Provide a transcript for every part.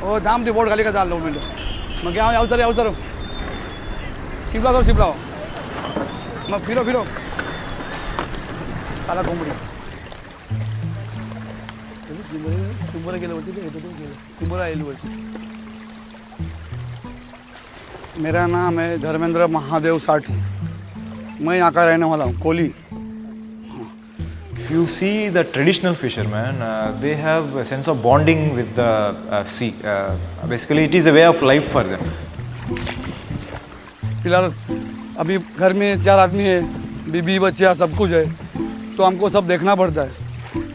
ओ थांब ती बोट खाली का चाललो मिनिट मग घ्या याव सर शिपला मग फिरो आला कोंबडी चिंबोरा गेलं वरती ते चिंबोरा आईल वरती. मेरा नाम है धर्मेंद्र महादेव साठी. मैं यहाँ का रहने वाला हूँ, Koli. If you see the traditional fishermen, they have a sense of bonding with the sea. Basically, it is a way of life for them. फिलहाल अभी घर में 4 आदमी है, बीबी बच्चा सब कुछ है, तो हमको सब देखना पड़ता है.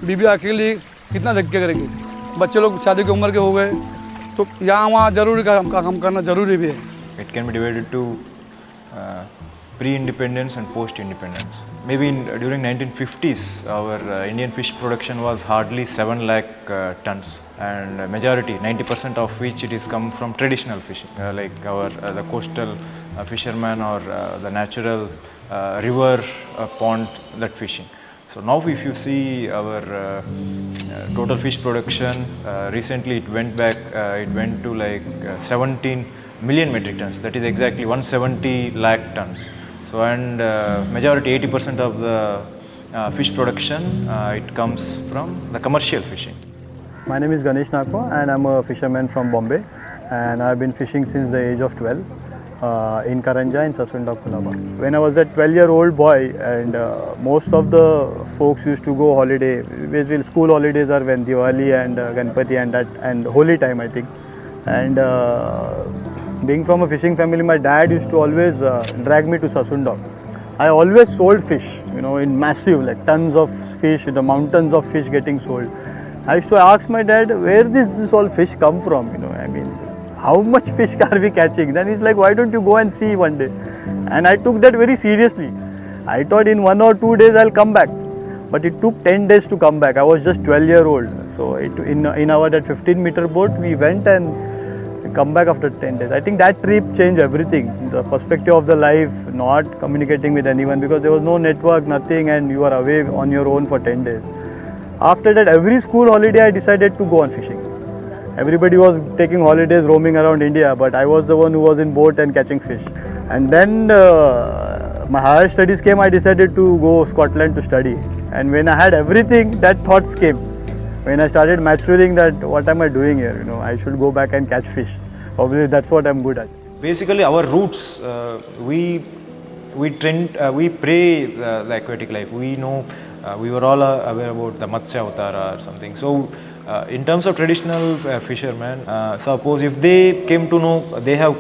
बीबी अकेली कितना देख के करेगी. बच्चे लोग शादी की उम्र के हो गए, तो यहाँ वहाँ जरूरी काम करना जरूरी भी है. It can be divided to pre-independence and post-independence. Maybe during 1950s, our Indian fish production was hardly 7 lakh tons, and majority, 90% of which it is come from traditional fishing, like our the coastal fishermen or the natural river pond that fishing. So now if you see our total fish production, recently it went to like 17 million metric tons. That is exactly 170 lakh tons. So and majority 80% of the fish production it comes from the commercial fishing. My name is Ganesh Nakwa and I'm a fisherman from Bombay, and I've been fishing since the age of 12 in Karanja in Sasunda, Colaba. When I was a 12-year-old boy, and most of the folks used to go holiday. Basically, school holidays are when Diwali and Ganpati and Holi time, I think. And being from a fishing family, my dad used to always drag me to Sasunda. I always sold fish, in massive, like tons of fish, the mountains of fish getting sold. I used to ask my dad, where this all fish come from? How much fish are we catching? Then he's like, why don't you go and see one day? And I took that very seriously. I thought in 1 or 2 days I'll come back. But it took 10 days to come back. I was just 12-year-old. So in our that 15-meter boat, we went and come back after 10 days. I think that trip changed everything. The perspective of the life, not communicating with anyone because there was no network, nothing, and you are away on your own for 10 days. After that, every school holiday I decided to go on fishing. Everybody was taking holidays roaming around India, but I was the one who was in boat and catching fish. And then my higher studies came, I decided to go Scotland to study. And when I had everything, that thoughts came. When I started maturing that, what am I doing here? I should go back and catch fish. Obviously, that's what I'm good at. Basically, our roots, we pray the aquatic life. We know, we were all aware about the Matsya Avtara or something. So, in terms of traditional fishermen, suppose if they came to know they have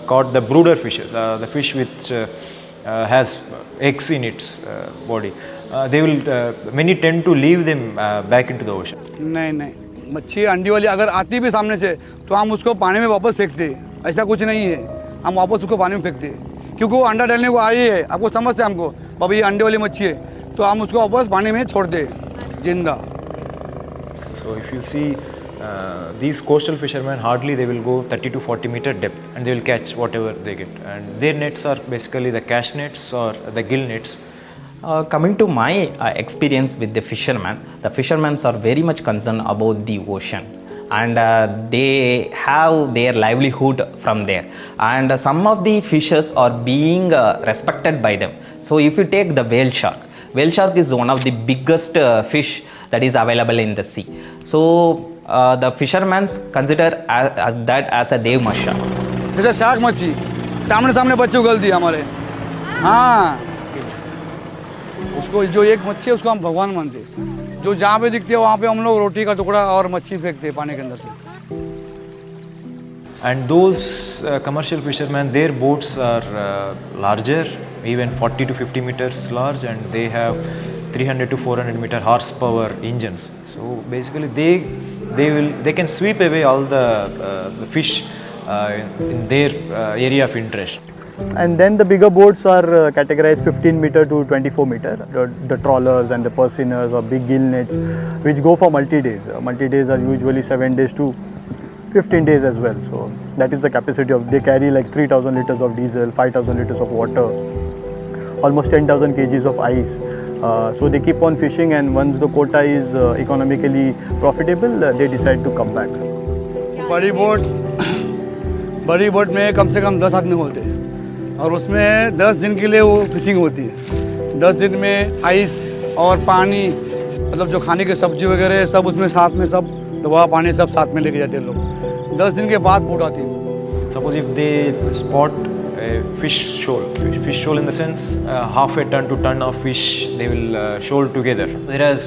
caught the brooder fishes, the fish which has eggs in its body, they will many tend to leave them back into the ocean. नहीं मच्छी अंडी वाली अगर आती भी सामने से तो हम उसको पानी में वापस फेंकते हैं. ऐसा कुछ नहीं है, हम वापस उसको पानी में फेंकते हैं क्योंकि वो अंडा डालने को आई है. आपको समझते हैं हमको बाबा ये अंडे वाली मच्छी है, तो हम उसको वापस पानी में छोड़ दे जिंदा. So if you see these coastal fishermen, hardly they will go 30 to 40 meter depth and they will catch whatever they get, and their nets are basically the cash nets or the gill nets. Coming to my experience with the fishermen are very much concerned about the ocean, and they have their livelihood from there, and some of the fishes are being respected by them. So if you take the whale shark is one of the biggest fish that is available in the sea. So the fishermen consider that as a dev masha. जैसे shark मच्छी सामने बच्चे उगल दिए हमारे. हाँ, उसको जो एक मच्छी है उसको हम भगवान मानते हैं. जो जहाँ पे दिखती है वहाँ पे हम लोग रोटी का टुकड़ा और मच्छी फेंकते हैं पानी के अंदर से. And those commercial fishermen, their boats are larger, even 40 to 50 meters large, and they have 300 to 400 meter horsepower engines. So basically, they can sweep away all the fish in their area of interest. And then the bigger boats are categorized 15 meter to 24 meter, the trawlers and the pursiners or big gill nets, which go for multi-days. Multi-days are usually 7 days to 15 days as well. So that is the capacity they carry like 3,000 liters of diesel, 5,000 liters of water, almost 10,000 kgs of ice. So they keep on fishing, and once the quota is economically profitable, they decide to come back. बड़ी boat में कम से कम 10 आदमी होते हैं और उसमें 10 दिन के लिए वो फिशिंग होती है। 10 दिन में आइस और पानी, मतलब जो खाने की सब्जी वगैरह सब उसमें साथ में, सब दवा पानी सब साथ में लेके जाते हैं लोग। 10 दिन के बाद बोट आती है। Suppose if they spot a fish shoal in the sense half a ton to ton of fish they will shoal together. Whereas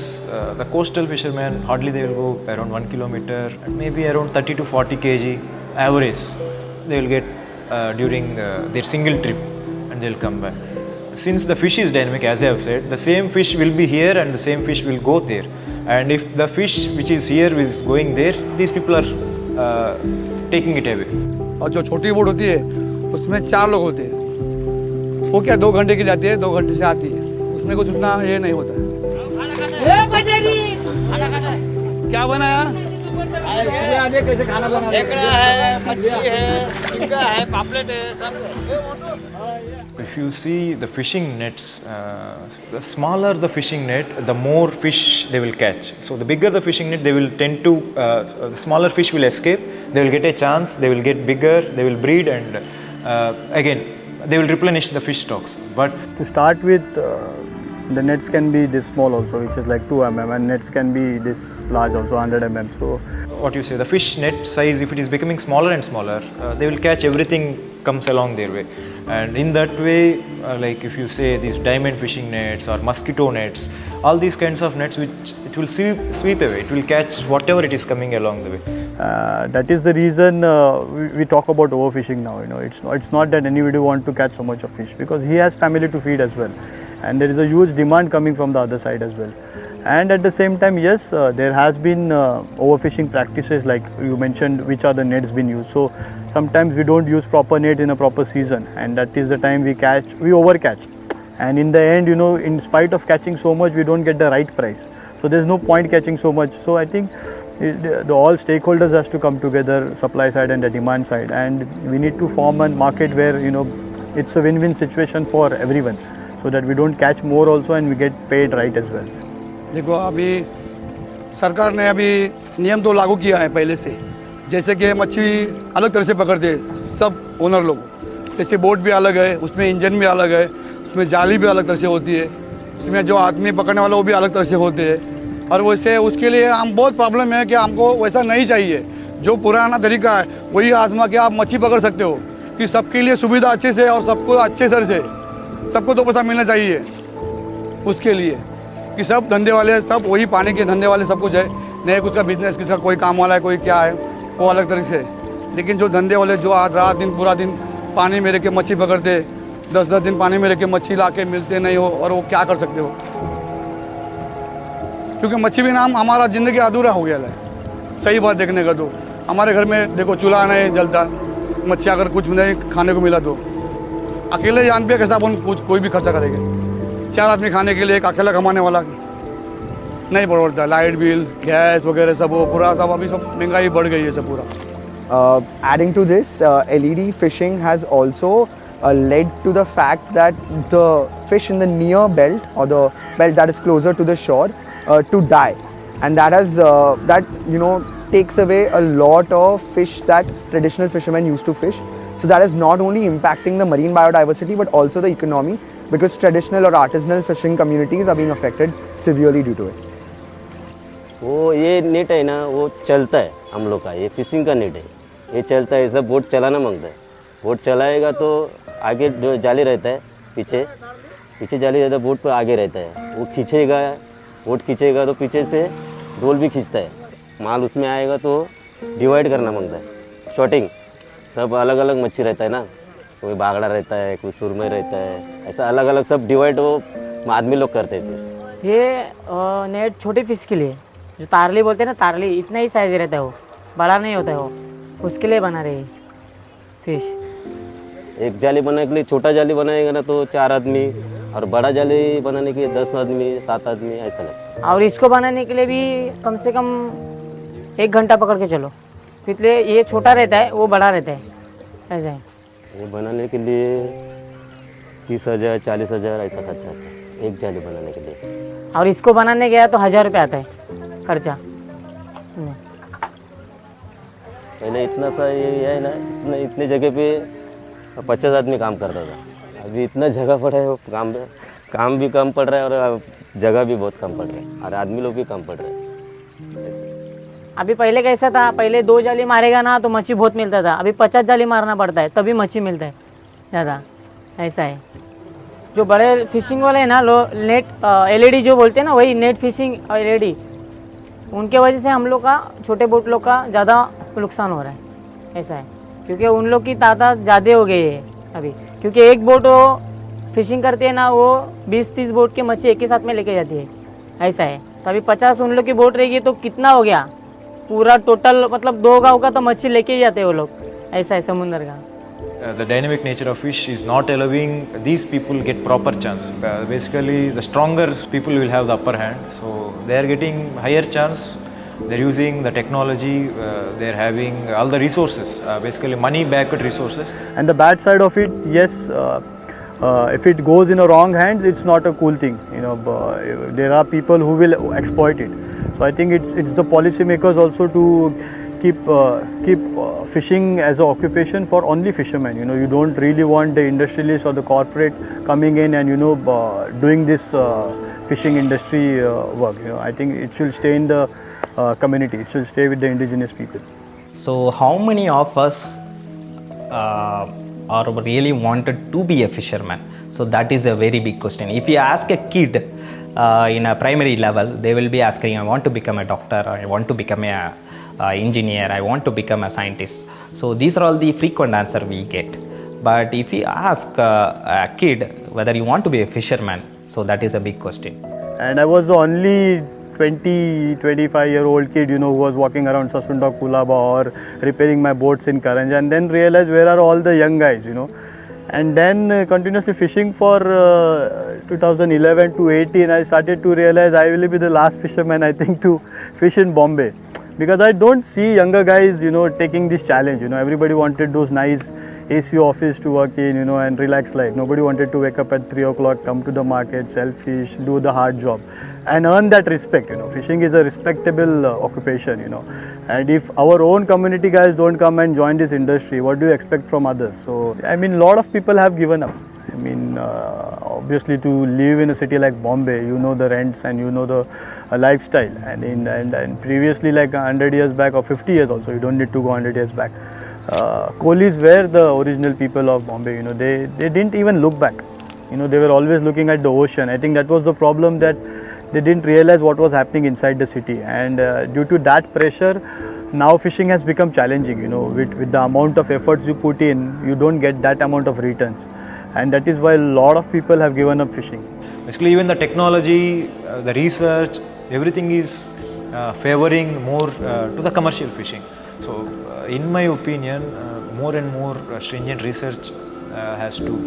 the coastal fishermen hardly they will go around 1 kilometer, maybe around 30 to 40 kg average they will get during their single trip and they will come back. Since the fish is dynamic, as I have said, the same fish will be here and the same fish will go there. And if the fish which is here is going there, these people are taking it away. और जो छोटी boat होती है उसमें 4 लोग होते हैं। वो क्या 2 घंटे की जाती है, 2 घंटे से आती है, उसमें कुछ उतना ये नहीं होता है। क्या बनाया? कैसे खाना बना है, मछली है, झींगा है, पापलेट है, सब। If you see the fishing nets, the smaller the fishing net, the more fish they will catch. So the bigger the fishing net, they will tend to, the smaller fish will escape, they will get a chance, they will get bigger, they will breed and again, they will replenish the fish stocks. But To start with, the nets can be this small also, which is like 2 mm, and nets can be this large also, 100 mm. So what you say, the fish net size, if it is becoming smaller and smaller, they will catch everything comes along their way. And in that way, like if you say these diamond fishing nets or mosquito nets, all these kinds of nets which it will sweep away, it will catch whatever it is coming along the way. that is the reason we talk about overfishing now. You know, it's not that anybody want to catch so much of fish, because he has family to feed as well, and there is a huge demand coming from the other side as well. And at the same time, yes, there has been overfishing practices, like you mentioned, which are the nets being used. So sometimes we don't use proper net in a proper season, and that is the time we overcatch. And in the end, you know, in spite of catching so much, we don't get the right price. So there's no point catching so much. So I think all stakeholders has to come together, supply side and the demand side, and we need to form a market where, you know, it's a win-win situation for everyone, so that we don't catch more also and we get paid right as well. देखो अभी सरकार ने अभी नियम तो लागू किया है पहले से, जैसे कि मच्छी अलग तरह से पकड़ते हैं सब ओनर लोग, जैसे बोट भी अलग है, उसमें इंजन भी अलग है, उसमें जाली भी अलग तरह से होती है, उसमें जो आदमी पकड़ने वाला वो भी अलग तरह से होते हैं। और वैसे उसके लिए हम बहुत प्रॉब्लम है कि हमको वैसा नहीं चाहिए, जो पुराना तरीका है वही आजमा के आप मच्छी पकड़ सकते हो, कि सबके लिए सुविधा अच्छे से और सबको अच्छे सर से, सबको 2 पैसा मिलना चाहिए उसके लिए, कि सब धंधे वाले सब वही पानी के धंधे वाले सब कुछ है, नहीं कुछ का बिजनेस, किसका कोई काम वाला है, कोई क्या है, वो अलग तरीके से। लेकिन जो धंधे वाले जो आज रात दिन पूरा दिन पानी में रह के मच्छी पकड़ते, 10-10 दिन पानी में रह के मच्छी ला के मिलते नहीं हो, और वो क्या कर सकते हो, क्योंकि मच्छी भी नाम हमारा ज़िंदगी अधूरा हो गया है। सही बात देखने का तो हमारे घर में देखो चूल्हा नहीं जलता, मच्छी अगर कुछ नहीं खाने को मिला तो अकेले जान पे कैसा अपन कुछ कोई भी खर्चा करेंगे, 4 आदमी खाने के लिए एक अकेला कमाने वाला नहीं पड़ता, लाइट बिल गैस वगैरह सब वो पूरा सब अभी सब महंगाई बढ़ गई है सब पूरा। Adding to this, LED fishing has also led to the fact that the fish in the near belt or the belt that is closer to the shore to die, and that has that takes away a lot of fish that traditional fishermen used to fish. So that is not only impacting the marine biodiversity but also the economy, because traditional or artisanal fishing communities are being affected severely due to it. वो ये net है ना, वो चलता है हम लोग का, ये फिशिंग का नेट है, ये चलता है, सब बोट चलाना मांगता है, बोट चलाएगा तो आगे जो जाली रहता है पीछे जाली रहता है, बोट पर आगे रहता है, वो खींचेगा, बोट खींचेगा तो पीछे से डोल भी खींचता है, माल उसमें आएगा तो डिवाइड करना मांगता है, शॉटिंग सब अलग अलग मच्छी रहता है ना, कोई बागड़ा रहता है, कोई सुरमई रहता है, ऐसा अलग अलग सब डिवाइड वो आदमी लोग करते हैं। फिर ये नेट छोटे फिश के लिए, जो तारली बोलते हैं ना, तारली इतना ही साइज रहता है, वो बड़ा नहीं होता है, वो उसके लिए बना रहे फिश। एक जाली बनाने के लिए छोटा जाली बनाएगा ना तो 4 आदमी, और बड़ा जाली बनाने के लिए 10 आदमी 7 आदमी ऐसा लगता है। और इसको बनाने के लिए भी कम से कम 1 घंटा पकड़ के चलो, इसलिए ये छोटा रहता है वो बड़ा रहता है, ऐसा है। ये बनाने के लिए 30,000 40,000 ऐसा खर्चा आता है एक जाली बनाने के लिए, और इसको बनाने गया तो 1000 रुपये आता है खर्चा। पहले इतना सा ये है ना, इतने जगह पे 50 आदमी काम करता था। अभी इतना जगह पड़ा है, वो काम भी कम पड़ रहा है और जगह भी बहुत कम पड़ रहा है और आदमी लोग भी कम पड़ रहे हैं। अभी पहले कैसा था, पहले 2 जाली मारेगा ना तो मच्छी बहुत मिलता था, अभी 50 जाली मारना पड़ता है तभी मच्छी मिलता है ज़्यादा, ऐसा है। जो बड़े फिशिंग वाले हैं ना, नेट LED जो बोलते हैं ना, वही नेट फिशिंग LED, उनके वजह से हम लोग का, छोटे बोट लोग का ज़्यादा नुकसान हो रहा है, ऐसा है। क्योंकि उन लोग की तादाद ज़्यादा हो गई है अभी, क्योंकि एक बोट वो फिशिंग करती है ना, वो 20-30 बोट के मच्छी एक ही साथ में लेके जाती है, ऐसा है। तो अभी 50 उन लोग की बोट रहेगी तो कितना हो गया, पूरा टोटल मतलब 2 गांव का तो मच्छी लेके ही जाते हैं वो लोग, ऐसा है समुद्र का। The dynamic nature of fish is not allowing these people get proper chance. Basically, the stronger people will have the upper hand, so they are getting higher chance. They're using the technology. They're having all the resources, basically money-backed resources. And the bad side of it, yes, if it goes in a wrong hands, it's not a cool thing. You know, there are people who will exploit it. So I think it's the policymakers also to keep fishing as an occupation for only fishermen. You know, you don't really want the industrialists or the corporate coming in and doing this fishing industry work. You know, I think it should stay in the community. It should stay with the indigenous people. So how many of us are really wanted to be a fisherman? So that is a very big question. If you ask a kid in a primary level, they will be asking, I want to become a doctor, or I want to become a engineer, I want to become a scientist. So these are all the frequent answer we get. But if you ask a kid whether you want to be a fisherman, so that is a big question. And I was the only 25-year-old kid, who was walking around Sasunda Kulaba or repairing my boats in Karanja, and then realized where are all the young guys, And then continuously fishing for 2011 to 18, I started to realize I will be the last fisherman, I think, to fish in Bombay. Because I don't see younger guys, taking this challenge. Everybody wanted those nice AC office to work in, and relax life. Nobody wanted to wake up at 3 o'clock, come to the market, sell fish, do the hard job, and earn that respect. Fishing is a respectable occupation. And if our own community guys don't come and join this industry, what do you expect from others? So, I mean, a lot of people have given up. I mean, obviously, to live in a city like Bombay, the rents and the lifestyle. And previously, like 100 years back or 50 years also, you don't need to go 100 years back. Coolies were the original people of Bombay. They didn't even look back. They were always looking at the ocean. I think that was the problem, that they didn't realize what was happening inside the city. And due to that pressure, now fishing has become challenging. With the amount of efforts you put in, you don't get that amount of returns. And that is why a lot of people have given up fishing. Basically, even the technology, the research, everything is favoring more to the commercial fishing. So, in my opinion, more and more stringent research has to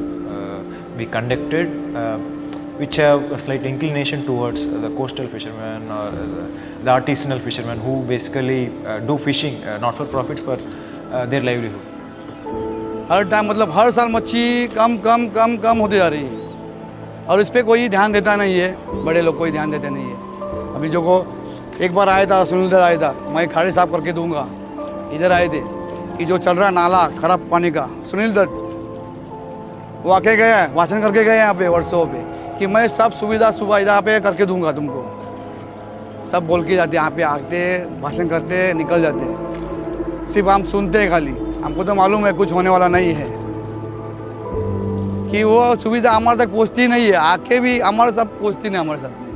be conducted, which have a slight inclination towards the coastal fishermen or the artisanal fishermen who basically do fishing not for profits but their livelihood. Her time मतलब हर साल मच्छी कम होती जा रही है और इस पर कोई ध्यान देता नहीं है, बड़े लोग कोई ध्यान देते नहीं है। अभी जो को एक बार आया था, सुनील दत्त आया था, मैं खाड़ी साफ करके दूंगा, इधर आए थे कि जो चल रहा नाला खराब पानी का, सुनील दत्त वो आके गए हैं, भाषण करके गए यहाँ पे वर्षों पे कि मैं सब सुविधा सुबह यहाँ पे करके दूंगा तुमको, सब बोल के जाते, यहाँ पे आते भाषण करते निकल जाते, सिर्फ हम सुनते हैं खाली, हमको तो मालूम है कुछ होने वाला नहीं है कि वो सुविधा हमारे तक पहुँचती नहीं है, आके भी हमारे साथ पहुँचती नहीं हमारे साथ।